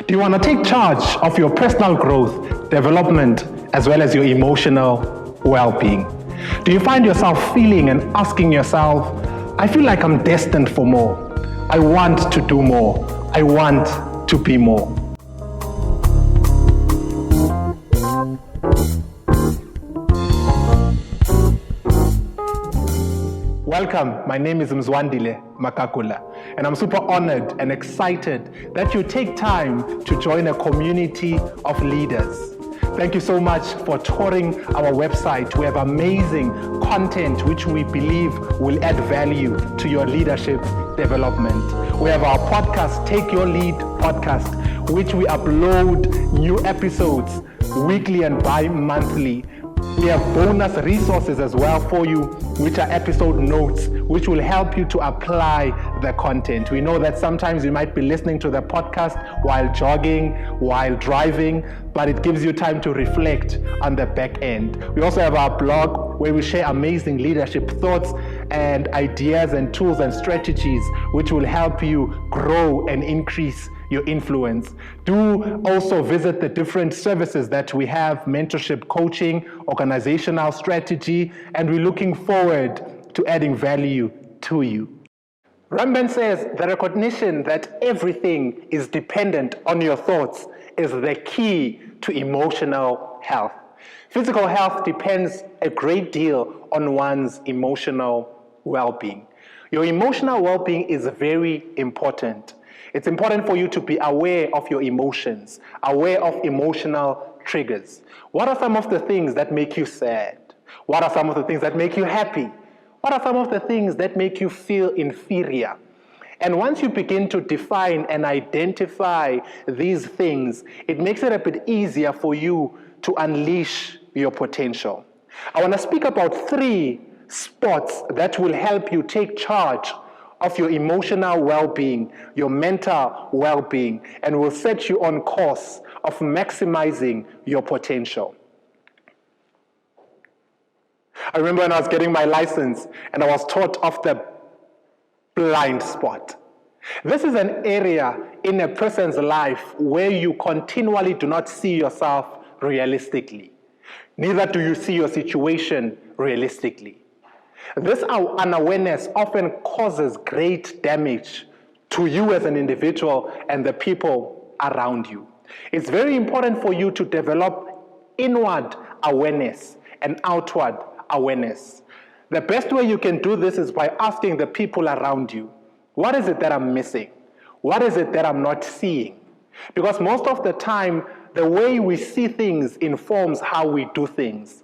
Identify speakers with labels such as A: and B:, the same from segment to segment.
A: Do you want to take charge of your personal growth, development, as well as your emotional well-being? Do you find yourself feeling and asking yourself, I feel like I'm destined for more. I want to do more. I want to be more. Welcome, my name is Mzwandile Magagula, and I'm super honored and excited that you take time to join a community of leaders. Thank you so much for touring our website. We have amazing content which we believe will add value to your leadership development. We have our podcast, Take Your Lead podcast, which we upload new episodes weekly and bi-monthly. We have bonus resources as well for you, which are episode notes, which will help you to apply the content. We know that sometimes you might be listening to the podcast while jogging, while driving, but it gives you time to reflect on the back end. We also have our blog where we share amazing leadership thoughts and ideas and tools and strategies which will help you grow and increase your influence. Do also visit the different services that we have: mentorship, coaching, organizational strategy, and we're looking forward to adding value to you. Rambam says the recognition that everything is dependent on your thoughts is the key to emotional health. Physical health depends a great deal on one's emotional well-being. Your emotional well-being is very important. It's important for you to be aware of your emotions, aware of emotional triggers. What are some of the things that make you sad? What are some of the things that make you happy? What are some of the things that make you feel inferior? And once you begin to define and identify these things, it makes it a bit easier for you to unleash your potential. I want to speak about 3 spots that will help you take charge of your emotional well-being, your mental well-being, and will set you on course of maximizing your potential. I remember when I was getting my license and I was taught of the blind spot. This is an area in a person's life where you continually do not see yourself realistically. Neither do you see your situation realistically. This unawareness often causes great damage to you as an individual and the people around you. It's very important for you to develop inward awareness and outward awareness. The best way you can do this is by asking the people around you, what is it that I'm missing? What is it that I'm not seeing? Because most of the time, the way we see things informs how we do things.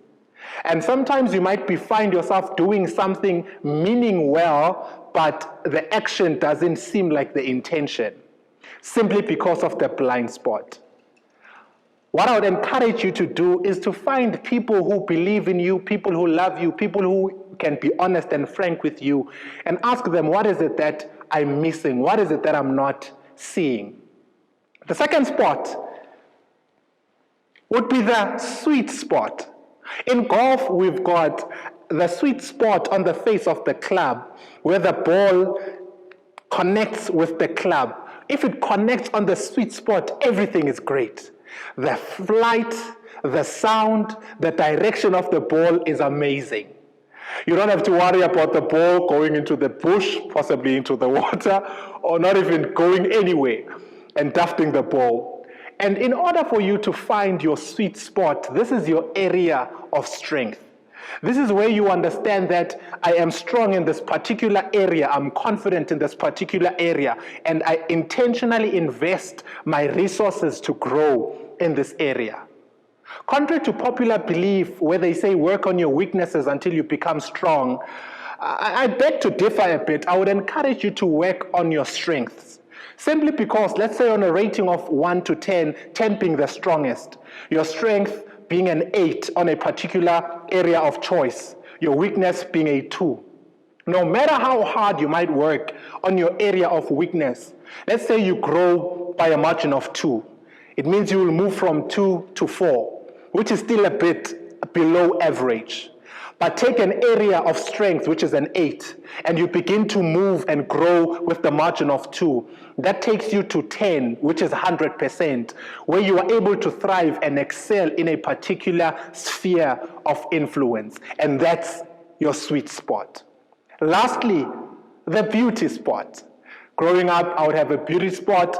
A: And sometimes you might find yourself doing something meaning well, but the action doesn't seem like the intention, simply because of the blind spot. What I would encourage you to do is to find people who believe in you, people who love you, people who can be honest and frank with you, and ask them, what is it that I'm missing? What is it that I'm not seeing? The second spot would be the sweet spot. In golf, we've got the sweet spot on the face of the club where the ball connects with the club. If it connects on the sweet spot, everything is great. The flight, the sound, the direction of the ball is amazing. You don't have to worry about the ball going into the bush, possibly into the water, or not even going anywhere and dusting the ball. And in order for you to find your sweet spot, this is your area of strength. This is where you understand that I am strong in this particular area, I'm confident in this particular area, and I intentionally invest my resources to grow in this area. Contrary to popular belief, where they say work on your weaknesses until you become strong, I beg to differ a bit. I would encourage you to work on your strengths. Simply because, let's say on a rating of 1 to 10, 10 being the strongest, your strength being an 8 on a particular area of choice, your weakness being a 2. No matter how hard you might work on your area of weakness, let's say you grow by a margin of 2. It means you will move from 2 to 4, which is still a bit below average. But take an area of strength, which is an 8, and you begin to move and grow with the margin of 2. That takes you to 10, which is 100%, where you are able to thrive and excel in a particular sphere of influence. And that's your sweet spot. Lastly, the beauty spot. Growing up, I would have a beauty spot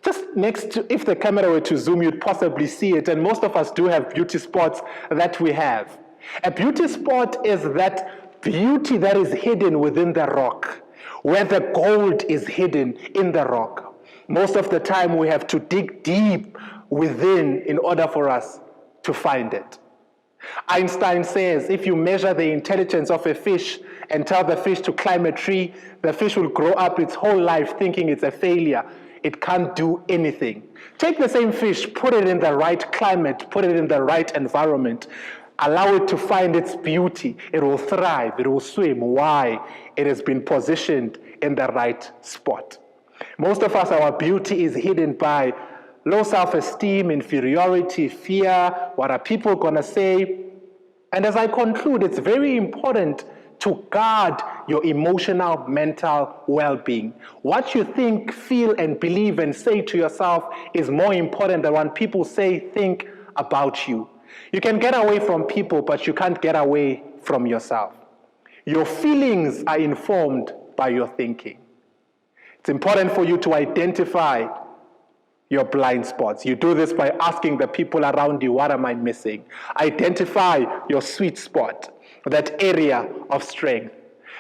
A: just next to, if the camera were to zoom, you'd possibly see it. And most of us do have beauty spots that we have. A beauty spot is that beauty that is hidden within the rock, where the gold is hidden in the rock. Most of the time we have to dig deep within in order for us to find it. Einstein says if you measure the intelligence of a fish and tell the fish to climb a tree, the fish will grow up its whole life thinking it's a failure. It can't do anything. Take the same fish, put it in the right climate, put it in the right environment, allow it to find its beauty. It will thrive, it will swim. Why? It has been positioned in the right spot. Most of us, our beauty is hidden by low self-esteem, inferiority, fear, what are people gonna say? And as I conclude, it's very important to guard your emotional, mental well-being. What you think, feel, and believe and say to yourself is more important than what people say, think about you. You can get away from people, but you can't get away from yourself. Your feelings are informed by your thinking. It's important for you to identify your blind spots. You do this by asking the people around you, what am I missing? Identify your sweet spot, that area of strength,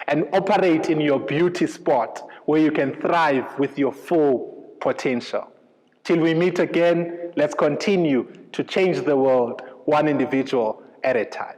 A: and operate in your beauty spot where you can thrive with your full potential. Till we meet again, let's continue to change the world one individual at a time.